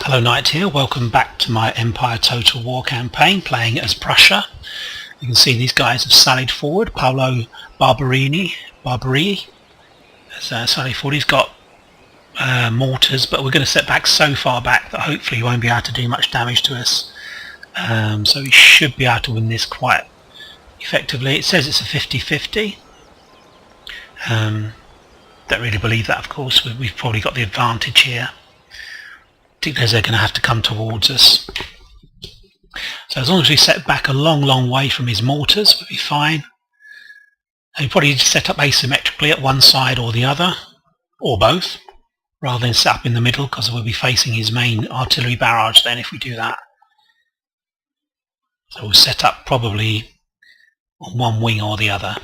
Hello Knight here, welcome back to my Empire Total War campaign playing as Prussia. You can see these guys have sallied forward. Paolo Barbari has sallied forward. He's got mortars, but we're going to set back so far back that hopefully he won't be able to do much damage to us. So we should be able to win this quite effectively. It says it's a 50-50. Don't really believe that, of course. We've probably got the advantage here. Particularly as they're going to have to come towards us. So as long as we set back a long way from his mortars, we'll be fine. And we probably just set up asymmetrically at one side or the other, or both, rather than set up in the middle, because we'll be facing his main artillery barrage then if we do that. So we'll set up probably on one wing or the other,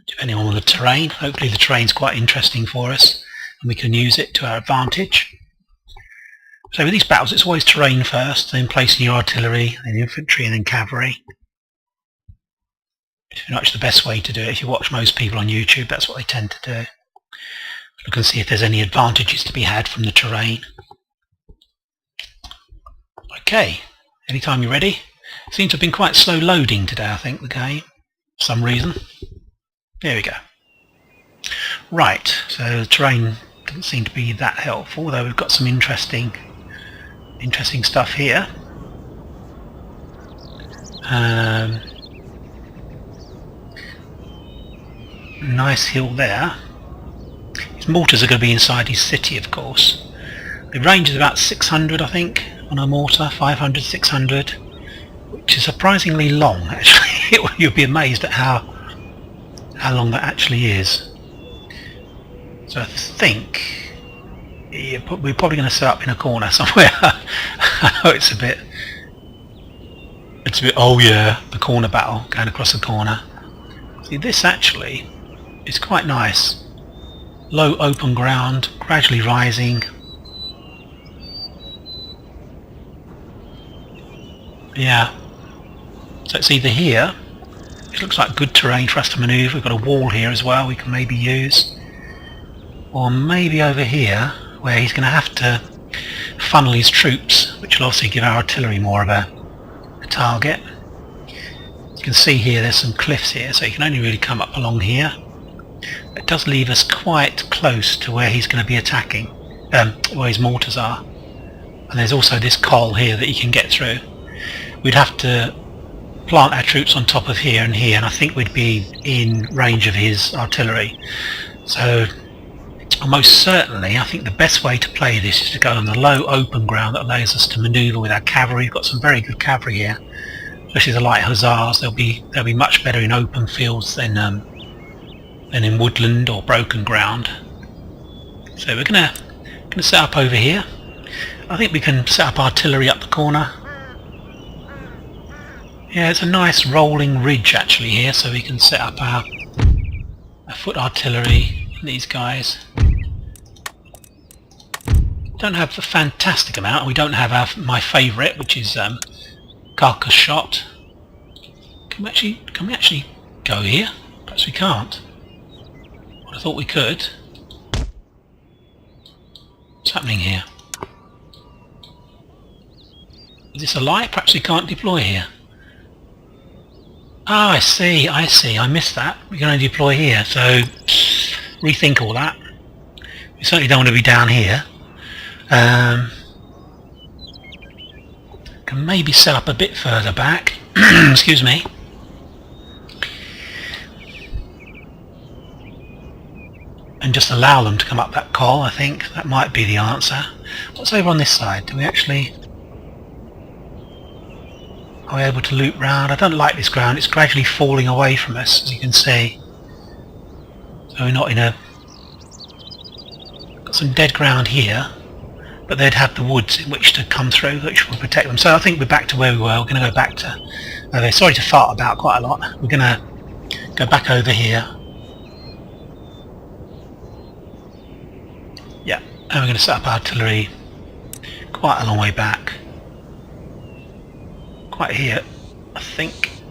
depending on the terrain. Hopefully the terrain's quite interesting for us, and we can use it to our advantage. So with these battles it's always terrain first, then placing your artillery, then infantry and then cavalry. It's pretty much the best way to do it. If you watch most people on YouTube, that's what they tend to do. Look and see if there's any advantages to be had from the terrain. Okay, anytime you're ready. It seems to have been quite slow loading today, I think, the game, for some reason. There we go. Right, so the terrain doesn't seem to be that helpful, although we've got some interesting stuff here. Nice hill there. His mortars are going to be inside his city, of course. The range is about 600, I think, on a mortar, 500, 600, which is surprisingly long, actually. You'll be amazed at how long that actually is. So I think we're probably going to set up in a corner somewhere. I know it's a bit, oh yeah, the corner battle, going across the corner. See, this actually is quite nice. Low open ground, gradually rising. Yeah. So it's either here, which looks like good terrain for us to manoeuvre. We've got a wall here as well we can maybe use. Or maybe over here, where he's going to have to funnel his troops, which will obviously give our artillery more of a target. You can see here there's some cliffs here, so you can only really come up along here. It does leave us quite close to where he's going to be attacking, where his mortars are. And there's also this col here that you can get through. We'd have to plant our troops on top of here, and I think we'd be in range of his artillery. So most certainly I think the best way to play this is to go on the low open ground that allows us to manoeuvre with our cavalry. We've got some very good cavalry here, especially the light hussars. They'll be much better in open fields than in woodland or broken ground. So we're gonna set up over here. I think we can set up artillery up the corner. Yeah, it's a nice rolling ridge actually here, so we can set up our foot artillery. These guys don't have a fantastic amount. We don't have my favourite, which is carcass shot. Can we actually go here? Perhaps we can't. Well, I thought we could. What's happening here? Is this a lie? Perhaps we can't deploy here. Ah, I see. I missed that. We can only deploy here, so rethink all that. We certainly don't want to be down here. Can maybe set up a bit further back. Excuse me. And just allow them to come up that col. I think that might be the answer. What's over on this side? Do we actually... Are we able to loop round? I don't like this ground. It's gradually falling away from us, as you can see. So we're not in a... Got some dead ground here, but they'd have the woods in which to come through, which will protect them. So I think we're back to where we were. We're going to go back to... Okay, sorry to fart about quite a lot. We're going to go back over here. Yeah, and we're going to set up artillery quite a long way back. Quite here, I think.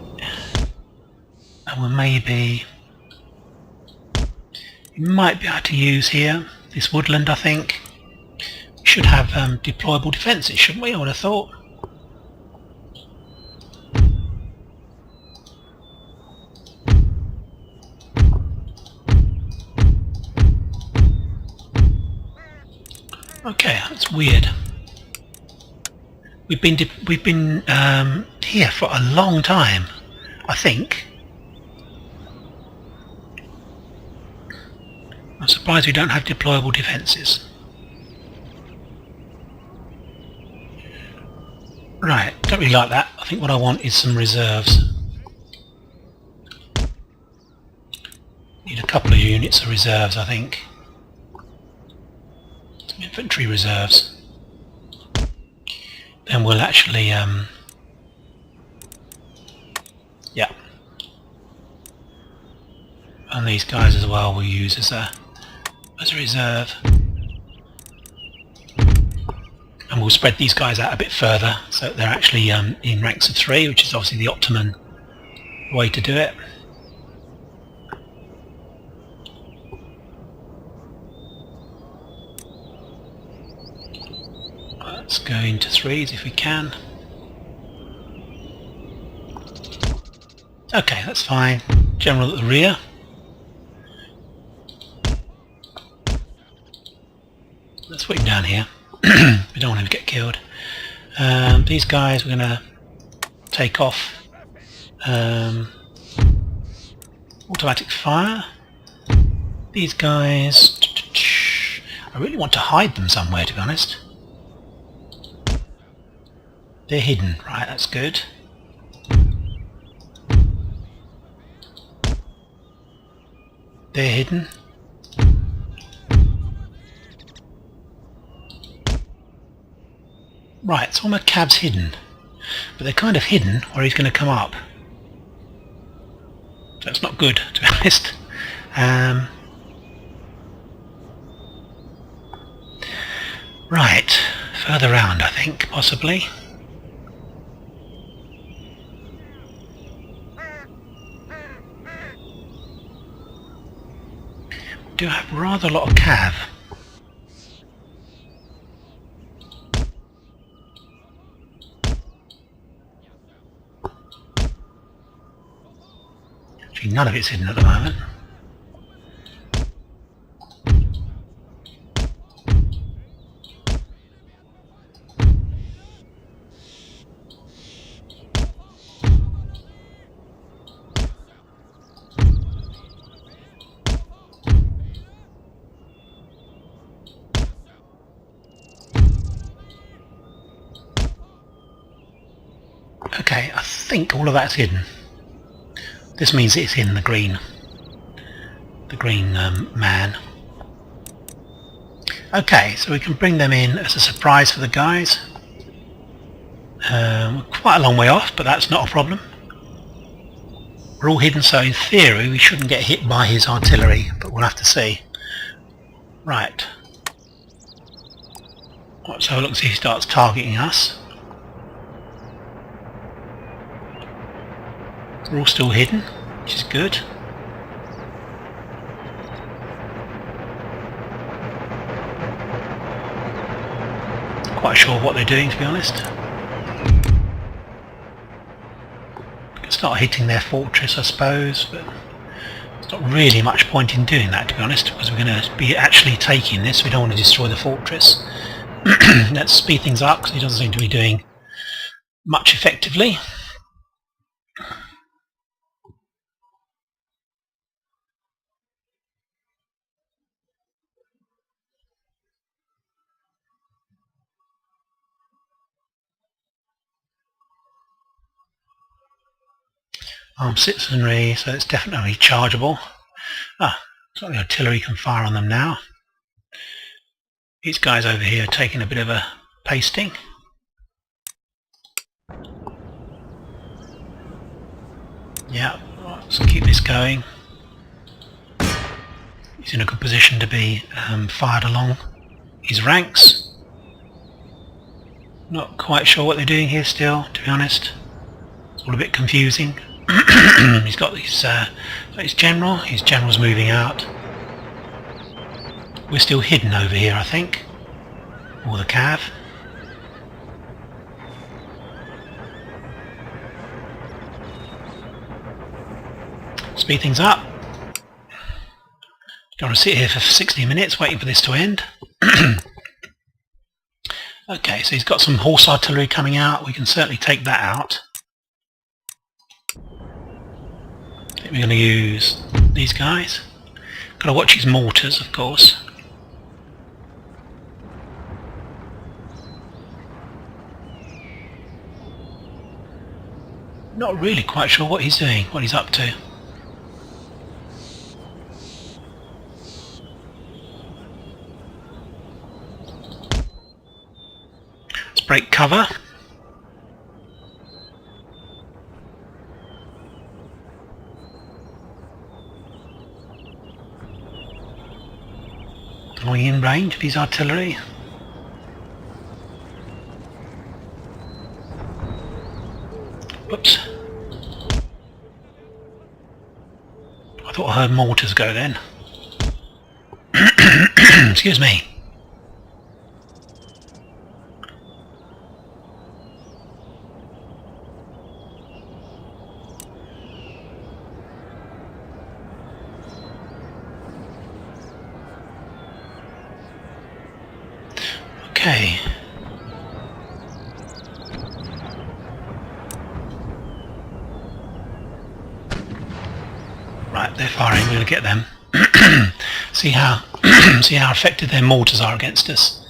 And we'll maybe... We might be able to use here, this woodland, I think. should have deployable defences, shouldn't we? I would have thought. Okay, that's weird. We've been here for a long time, I think. I'm surprised we don't have deployable defences. Right, don't really like that. I think what I want is some reserves. Need a couple of units of reserves, I think. Some infantry reserves. Then we'll actually, yeah. And these guys as well we'll use as a reserve. And we'll spread these guys out a bit further so they're actually in ranks of 3, which is obviously the optimum way to do it. Let's go into 3s if we can. Okay, that's fine. General at the rear. Let's put him down here. We don't want him to get killed. These guys we're going to take off automatic fire. These guys, I really want to hide them somewhere, to be honest. They're hidden, right, that's good. They're hidden. Right, so all my cabs hidden. But they're kind of hidden where he's going to come up. So it's not good, to be honest. Right, further round I think, possibly. Do have rather a lot of cav. Actually, none of it's hidden at the moment. Okay, I think all of that's hidden. This means it's in the green man. Okay, so we can bring them in as a surprise for the guys. We're quite a long way off, but that's not a problem. We're all hidden, so in theory we shouldn't get hit by his artillery, but we'll have to see. Right. Let's have a look and see if he starts targeting us. We're all still hidden, which is good. Not quite sure what they're doing, to be honest. We can start hitting their fortress, I suppose, but there's not really much point in doing that, to be honest, because we're going to be actually taking this. We don't want to destroy the fortress. Let's speed things up, because he doesn't seem to be doing much effectively. Armed citizenry, so it's definitely chargeable. So the artillery can fire on them now. These guys over here are taking a bit of a pasting. Yeah, let's keep this going. He's in a good position to be fired along his ranks. Not quite sure what they're doing here still, to be honest. It's all a bit confusing. He's got his general's moving out. We're still hidden over here, I think. or the cav. Speed things up. Don't want to sit here for 60 minutes waiting for this to end. Okay, so he's got some horse artillery coming out. We can certainly take that out. I think we're going to use these guys. Got to watch his mortars, of course. Not really quite sure what he's doing, what he's up to. Let's break cover. Are we in range of his artillery? Whoops. I thought I heard mortars go then. Excuse me. Okay. Right, they're firing. We're going to get them. see how effective their mortars are against us.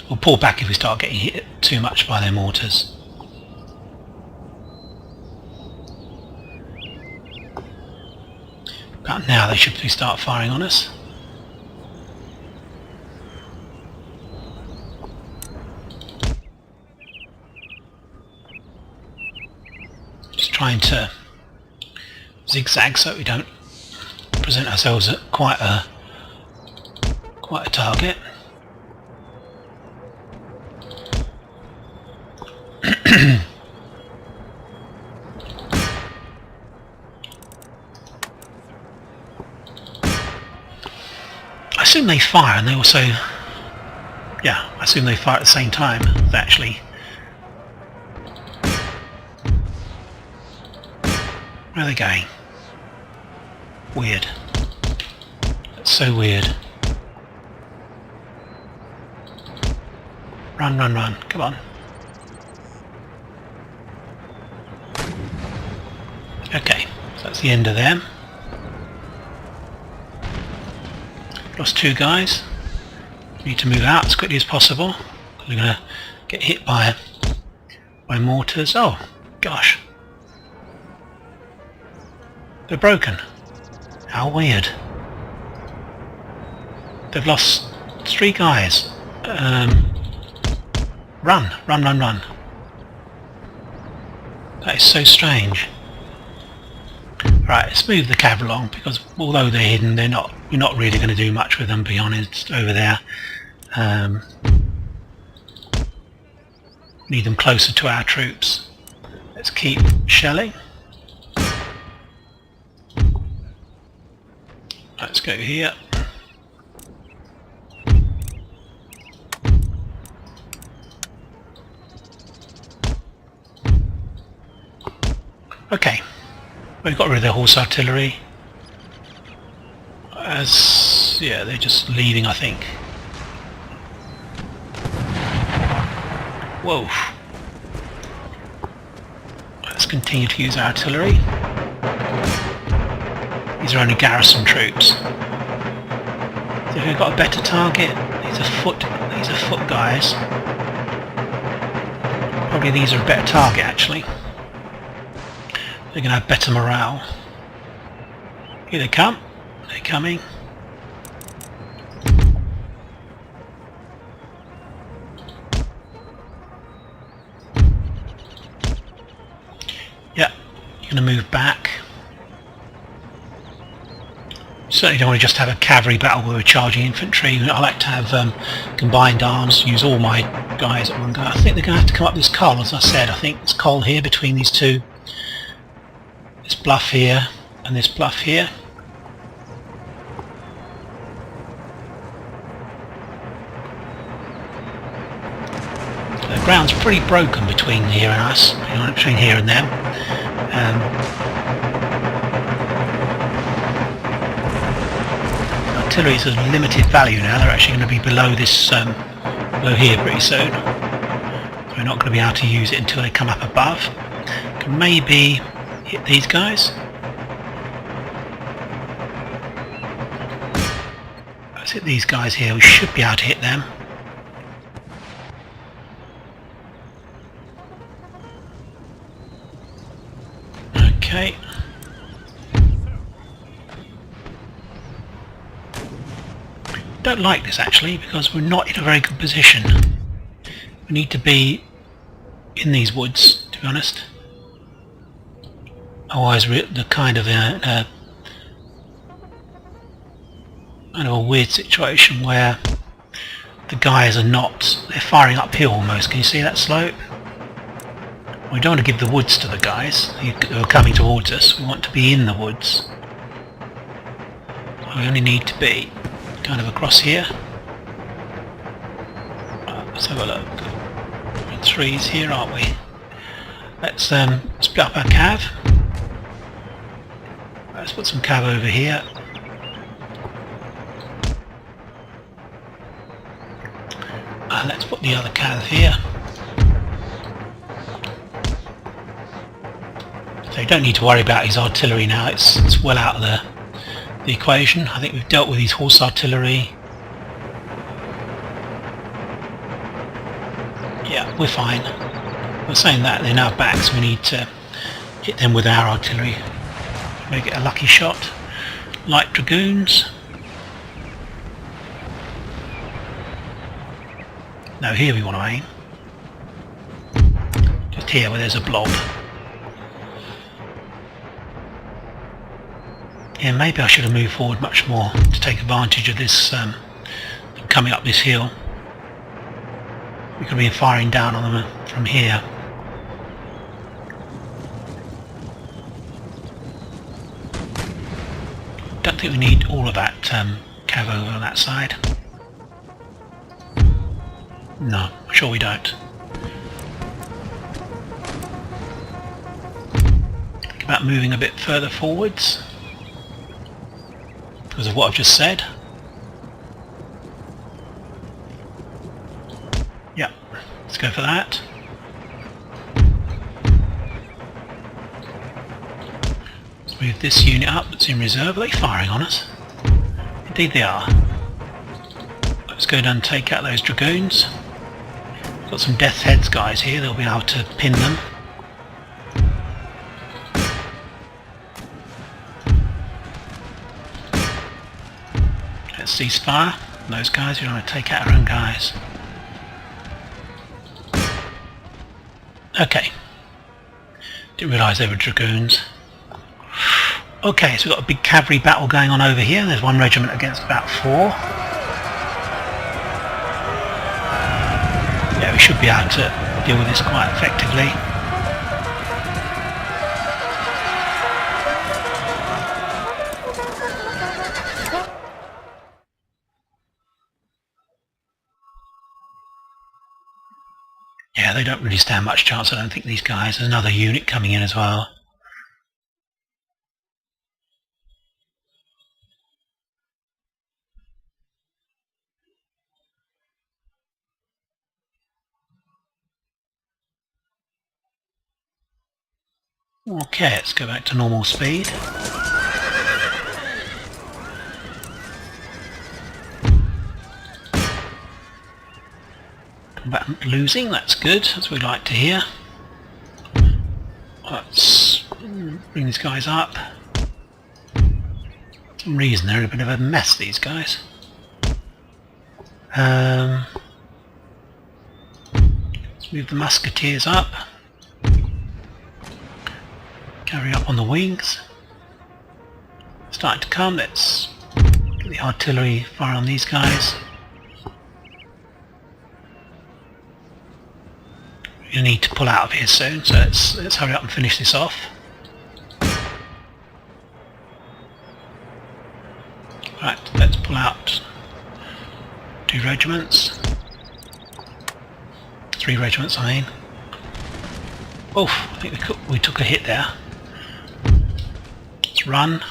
We'll pull back if we start getting hit too much by their mortars. About now they should start firing on us. Just trying to zigzag so we don't present ourselves at quite a target. I assume they fire, and they also, yeah, I assume they fire at the same time. They actually, where are they going? Weird. That's so weird. Run, run, run! Come on. Okay, so that's the end of them. Lost two guys. Need to move out as quickly as possible. We're going to get hit by mortars. Oh, gosh. They're broken. How weird. They've lost 3 guys. Run, run, run, run. That is so strange. Right, let's move the cav along, because although they're hidden, you're not really going to do much with them, to be honest, over there. Need them closer to our troops. Let's keep shelling. Let's go here. Okay. We've got rid of their horse artillery. Yeah, they're just leaving, I think. Whoa. Let's continue to use our artillery. These are only garrison troops. So if we've got a better target, these are foot guys. Probably these are a better target actually. They're going to have better morale. Here they come. They're coming. Yeah, you're going to move back. Certainly don't want to just have a cavalry battle where we're charging infantry. I like to have combined arms, use all my guys at one go. I think they're going to have to come up this col, as I said. I think it's col here between these two. This bluff here. and this bluff here. The ground's pretty broken between here and us, between here and them. Artillery's of limited value now. They're actually going to be below this, below here pretty soon. So we're not going to be able to use it until they come up above. Can maybe hit these guys. Let's hit these guys here. We should be able to hit them. Okay. Don't like this actually, because we're not in a very good position. We need to be in these woods, to be honest. Otherwise we're the kind of a weird situation where the guys are not, they're firing uphill almost. Can you see that slope? We don't want to give the woods to the guys who are coming towards us. We want to be in the woods. We only need to be kind of across here. Let's have a look. We're in threes here, aren't we? Let's split up our cav. Let's put some cav over here. And let's put the other cav here. So you don't need to worry about his artillery now, it's well out of the equation. I think we've dealt with his horse artillery. Yeah, we're fine. We're saying that they're now back, so we need to hit them with our artillery. Make it a lucky shot. Light dragoons. No, here we want to aim. Just here where there's a blob. Yeah, maybe I should have moved forward much more to take advantage of this coming up this hill. We could be firing down on them from here. Don't think we need all of that cav over on that side. No, I'm sure we don't. Think about moving a bit further forwards because of what I've just said. Yeah, let's go for that. Let's move this unit up that's in reserve. Are they firing on us? Indeed they are. Let's go down and take out those dragoons. Got some death heads guys here, they'll be able to pin them. Let's ceasefire. Those guys, we don't want to take out our own guys. Okay. Didn't realise they were dragoons. Okay, so we've got a big cavalry battle going on over here. There's one regiment against about 4. Yeah, we should be able to deal with this quite effectively. Yeah, they don't really stand much chance, I don't think, these guys. There's another unit coming in as well. Okay, let's go back to normal speed. Combatant losing, that's good, as we like to hear. Let's bring these guys up. For some reason they're in a bit of a mess, these guys. Let's move the musketeers up. Carry up on the wings. Starting to come, let's get the artillery fire on these guys. We'll need to pull out of here soon, so let's hurry up and finish this off. Right, let's pull out 2 regiments. 3 regiments, I mean. Oof, I think we took a hit there. Let's run.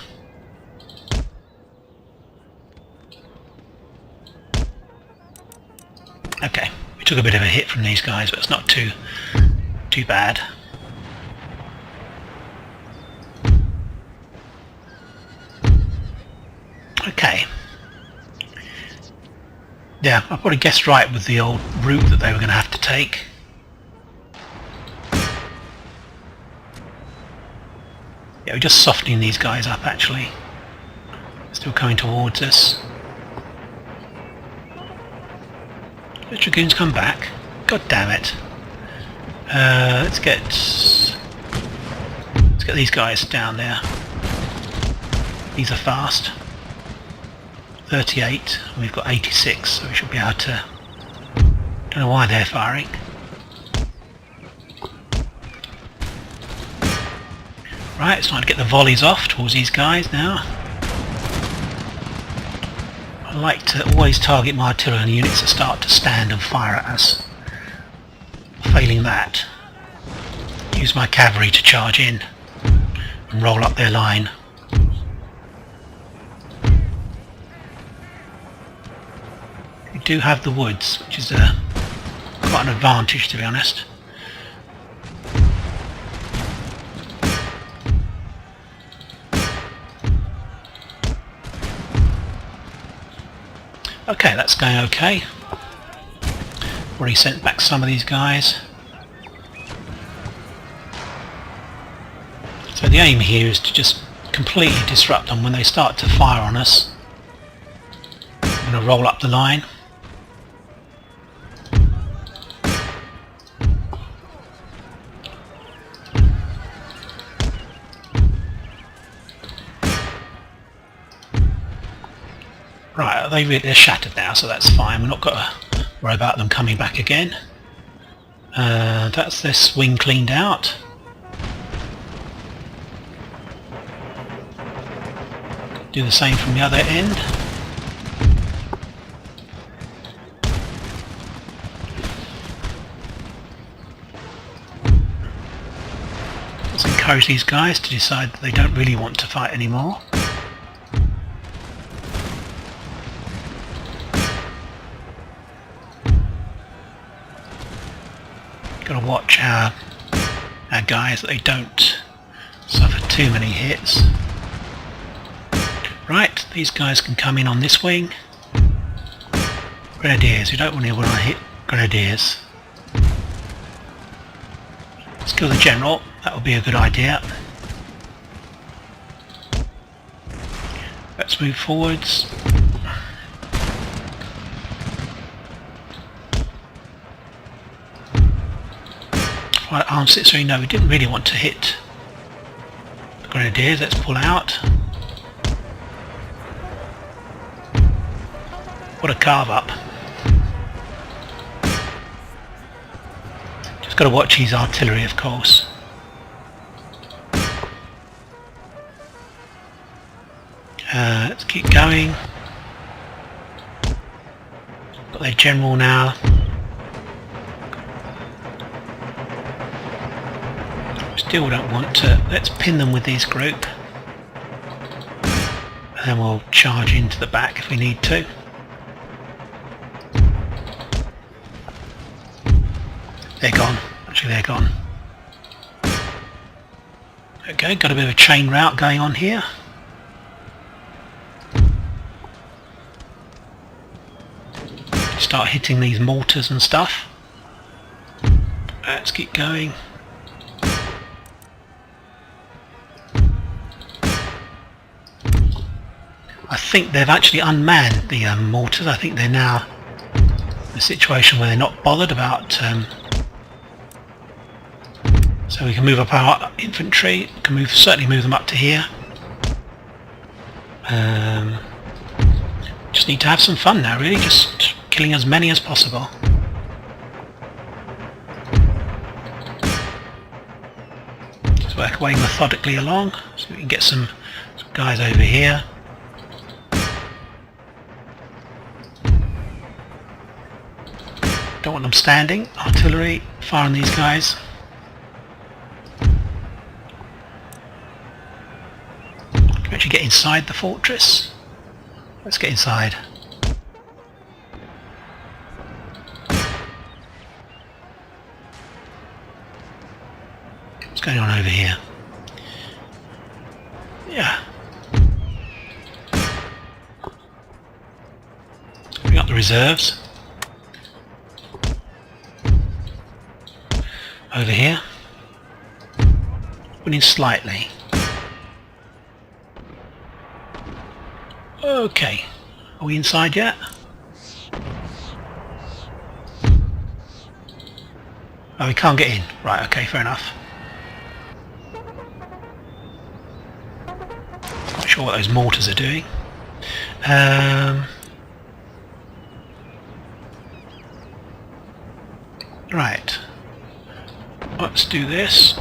Okay, we took a bit of a hit from these guys, but it's not too bad. Okay. Yeah, I probably guessed right with the old route that they were going to have to take. Yeah, we're just softening these guys up actually. Still coming towards us. The dragoons come back. God damn it. Let's get these guys down there. These are fast. 38, and we've got 86, so we should be able to... Don't know why they're firing. Right, it's time to get the volleys off towards these guys now. I like to always target my artillery units that start to stand and fire at us. Failing that, use my cavalry to charge in and roll up their line. We do have the woods, which is quite an advantage, to be honest. Okay, that's going okay. Already sent back some of these guys. So the aim here is to just completely disrupt them when they start to fire on us. I'm going to roll up the line. Right, they're shattered now, so that's fine. We've not got to worry about them coming back again. That's this wing cleaned out. Do the same from the other end. Let's encourage these guys to decide that they don't really want to fight anymore. Got to watch our guys that they don't suffer too many hits. Right, these guys can come in on this wing. Grenadiers, we don't want to hit grenadiers. Let's kill the general, that would be a good idea. Let's move forwards. Right, arm 6-3, no, we didn't really want to hit the grenadiers. Let's pull out. What a carve up. Just got to watch his artillery, of course. Let's keep going. Got their general now. Still don't want to. Let's pin them with this group. And then we'll charge into the back if we need to. They're gone. Actually, they're gone. Okay, got a bit of a chain route going on here. Start hitting these mortars and stuff. Let's keep going. I think they've actually unmanned the mortars. I think they're now in a situation where they're not bothered about... so we can move up our infantry. We can certainly move them up to here. Just need to have some fun now, really. Just killing as many as possible. Just work away methodically along, so we can get some guys over here. Don't want them standing. Artillery, fire on these guys. Can we actually get inside the fortress? Let's get inside. What's going on over here? Yeah. Bring up the reserves. Over here. Winning slightly. Okay. Are we inside yet? Oh, we can't get in. Right, okay, fair enough. Not sure what those mortars are doing. Right. Let's do this.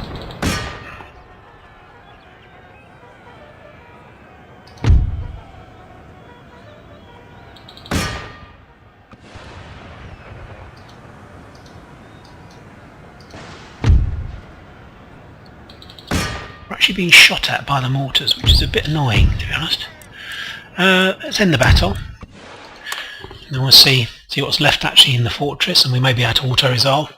We're actually being shot at by the mortars, which is a bit annoying, to be honest. Let's end the battle. And then we'll see what's left actually in the fortress, and we may be able to auto-resolve.